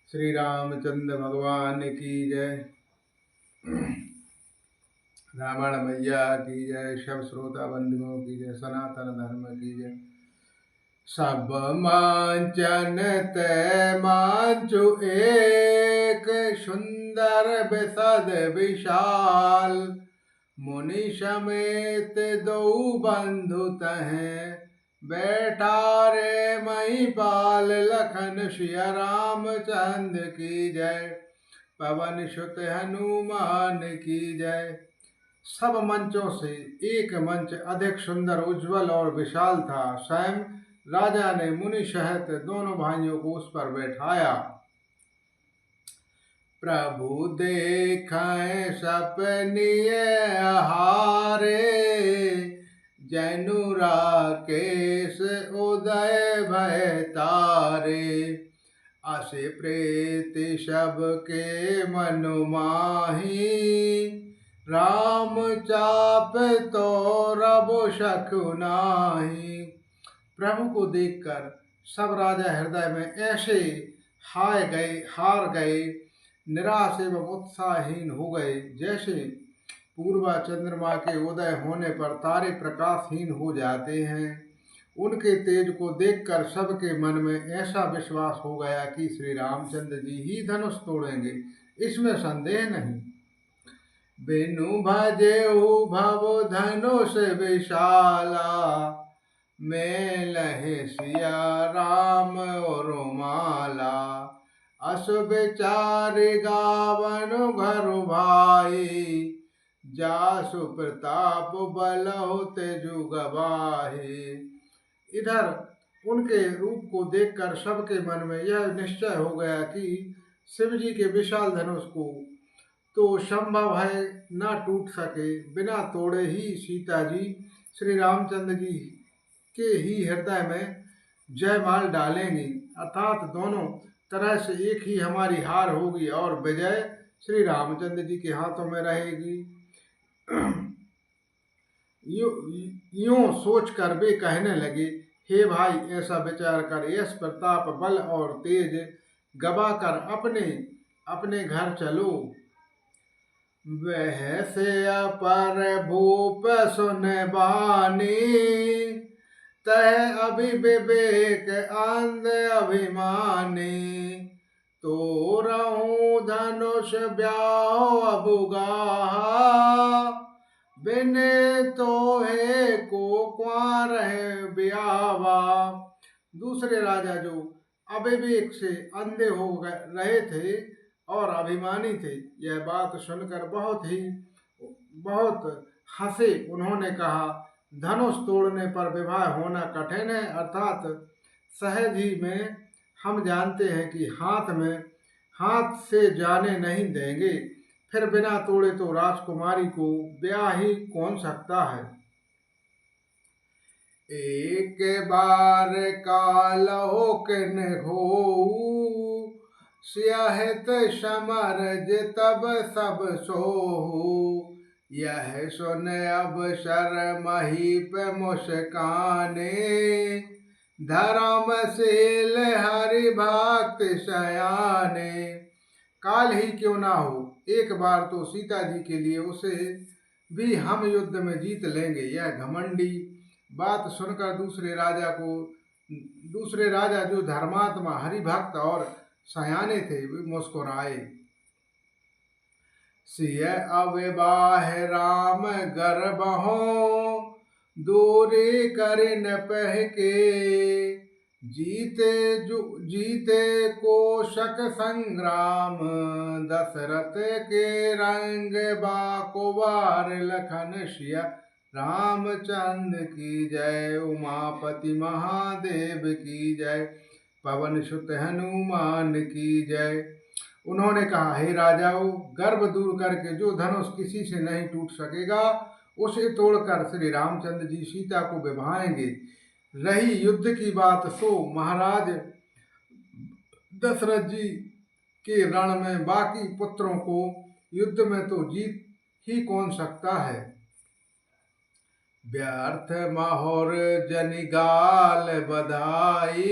श्री रामचंद्र भगवान की जय। रावण मैया की जय। सब श्रोता बंधुओं की जय। सनातन धर्म की जय। सब मांचन ते मांचु एक, सुंदर बिसद विशाल। मुनि समेत दो बंधु तहें, बैठा रे महिपाल। लखन सिया रामचंद्र की जय। पवन सुत हनुमान की जय। सब मंचों से एक मंच अधिक सुंदर, उज्जवल और विशाल था। स्वयं राजा ने मुनि सहित दोनों भाइयों को उस पर बैठाया। प्रभु देखें सपनिय हारे, जनु राकेश उदय भय तारे। असे प्रेत सबके मनु माही, राम चाप तो रब सखु नाही। प्रभु को देखकर सब राजा हृदय में ऐसे हार गए, निराश एवं उत्साहहीन हो गए, जैसे पूर्वा चंद्रमा के उदय होने पर तारे प्रकाशहीन हो जाते हैं। उनके तेज को देखकर सबके मन में ऐसा विश्वास हो गया कि श्री रामचंद्र जी ही धनुष तोड़ेंगे, इसमें संदेह नहीं। बिनु भजेऊ भव धनुष विशाला, मेलहि सिया राम और माला। अस विचार गावन घर भाई, जासु प्रताप बलहु तेजु गवाही। इधर उनके रूप को देखकर सबके मन में यह निश्चय हो गया कि शिव जी के विशाल धनुष को तो संभव है न टूट सके, बिना तोड़े ही सीता जी श्री रामचंद्र जी के ही हृदय में जयमाल डालेंगी, अर्थात दोनों तरह से एक ही हमारी हार होगी और विजय श्री रामचंद्र जी के हाथों में रहेगी। यूं सोचकर वे कहने लगे, हे भाई, ऐसा विचार कर यश प्रताप बल और तेज गवाकर अपने अपने घर चलो। वह से अपर भूप सुन बानी, तह अभिविवेक अंध अभिमानी। तो रहूं धनुष ब्याहो अबुगाहा, बिने तो है को क्वार है ब्यावा। दूसरे राजा जो अविवेक से अंधे हो रहे थे और अभिमानी थे, यह बात सुनकर बहुत हंसे। उन्होंने कहा, धनुष तोड़ने पर विवाह होना कठिन है, अर्थात सहज ही में हम जानते हैं कि हाथ से जाने नहीं देंगे, फिर बिना तोड़े तो राजकुमारी को ब्याह ही कौन सकता है। एक बार कालहो किन हो, सियाहित समर तब सब सोहू। यह सुन अवसर महीप मुस्काने, धर्मशील हरि भक्त सयाने। काल ही क्यों ना हो, एक बार तो सीता जी के लिए उसे भी हम युद्ध में जीत लेंगे। यह घमंडी बात सुनकर दूसरे राजा जो धर्मात्मा हरिभक्त और सयाने थे, वे मुस्कुराए। सिय अविवाह राम गर्भहो, दूरी करिन पह के। जीते कोशक संग्राम, दशरथ के रंग बाकुबार। लखन सिया रामचंद्र की जय। उमापति महादेव की जय। पवन सुत हनुमान की जय। उन्होंने कहा, हे राजाओं, गर्व दूर करके जो धनुष किसी से नहीं टूट सकेगा, उसे तोड़कर श्री रामचंद्र जी सीता को विवाहेंगे। रही युद्ध की बात, सो महाराज दशरथ जी के रण में बाकी पुत्रों को युद्ध में तो जीत ही कौन सकता है। व्यर्थ महोर जनिगाल बधाई,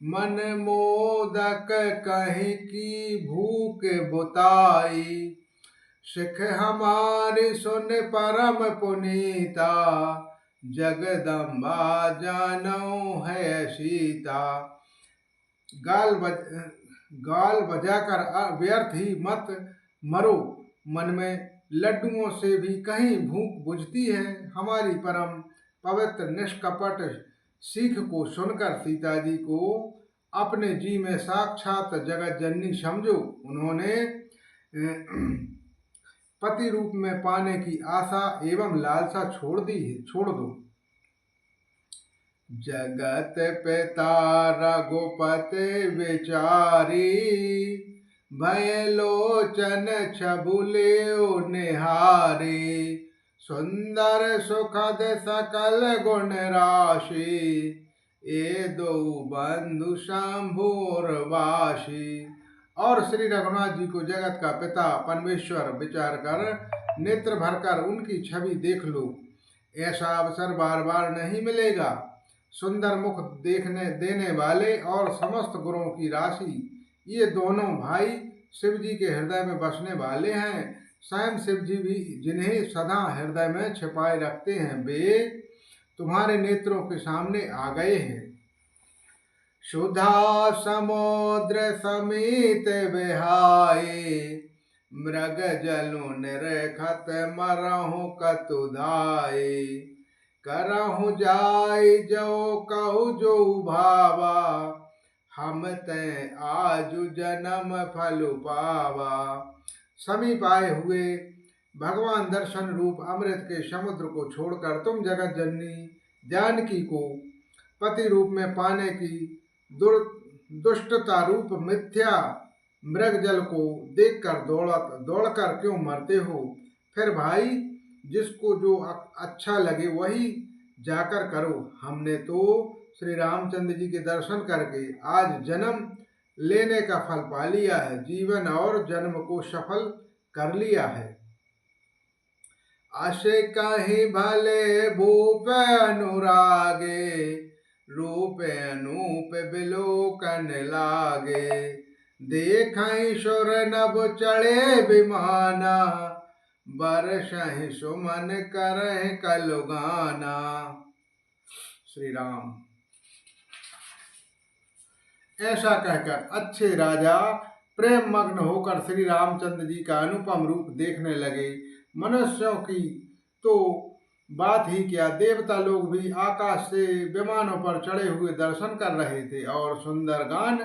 मन मोदक कहीं की भूख बुताई। सिख हमारी सुन परम पुनीता, जगदम्बा जानौ है सीता। गाल बज गाल बजाकर व्यर्थ ही मत मरो, मन में लड्डुओं से भी कहीं भूख बुझती है। हमारी परम पवित्र निष्कपट सीख को सुनकर सीता जी को अपने जी में साक्षात जगत जननी समझो। उन्होंने पति रूप में पाने की आशा एवं लालसा छोड़ दो। जगत पिता रघुपति विचारी, भय लोचन छबुलेउ निहारी। सुंदर सुखद सकल गुण राशि, ए दो बंधु शंभुर वासी। और श्री रघुनाथ जी को जगत का पिता परमेश्वर विचार कर नेत्र भरकर उनकी छवि देख लो। ऐसा अवसर बार बार नहीं मिलेगा। सुंदर मुख देखने देने वाले और समस्त गुणों की राशि, ये दोनों भाई शिव जी के हृदय में बसने वाले हैं। स्वयं शिव जी भी जिन्हें सदा हृदय में छिपाए रखते हैं, वे तुम्हारे नेत्रों के सामने आ गए हैं। सुधा समुद्र समीत बिहाए, मृग जलु निरखत मरहु कतुधाए। करहु जाय जो कहु जो भावा, हम तै आजु जन्म फल पावा। समीप आए हुए भगवान दर्शन रूप अमृत के समुद्र को छोड़कर तुम जगत जननी जानकी को पति रूप में पाने की दुष्टता रूप मिथ्या मृग जल को देखकर दौड़कर क्यों मरते हो। फिर भाई, जिसको जो अच्छा लगे वही जाकर करो। हमने तो श्री रामचंद्र जी के दर्शन करके आज जन्म लेने का फल पा लिया है, जीवन और जन्म को सफल कर लिया है। आशे कहीं भले भूप अनुरागे, रूप अनूप बिलोकन लागे। देखहि सुर नभ चढ़े विमाना, बरसहि सुमन करहि कलुगाना। श्री राम। ऐसा कहकर अच्छे राजा प्रेम मग्न होकर श्री रामचंद्र जी का अनुपम रूप देखने लगे। मनुष्यों की तो बात ही क्या, देवता लोग भी आकाश से विमानों पर चढ़े हुए दर्शन कर रहे थे और सुंदर गान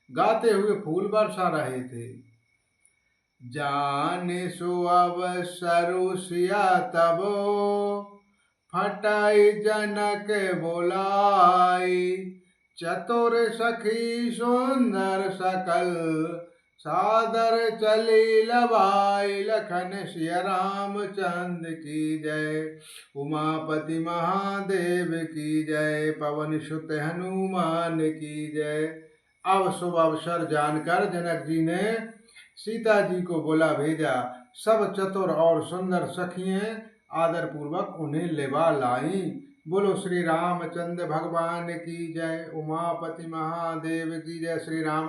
गाते हुए फूल बरसा रहे थे। जाने सो अवसरु सिया तबो, फटाई जनक बोलाई। चतुर सखी सुंदर सकल, सादर चली लबाई। लखन सिया रामचंद्र की जय, उमापति महादेव की जय। पवन सुत हनुमान की जय। अब शुभ अवसर जानकर जनक जी ने सीता जी को बुला भेजा। सब चतुर और सुंदर सखियां आदर पूर्वक उन्हें लेवा लाई। बोलो श्री रामचंद्र भगवान की जय, उमापति महादेव की जय। श्री राम।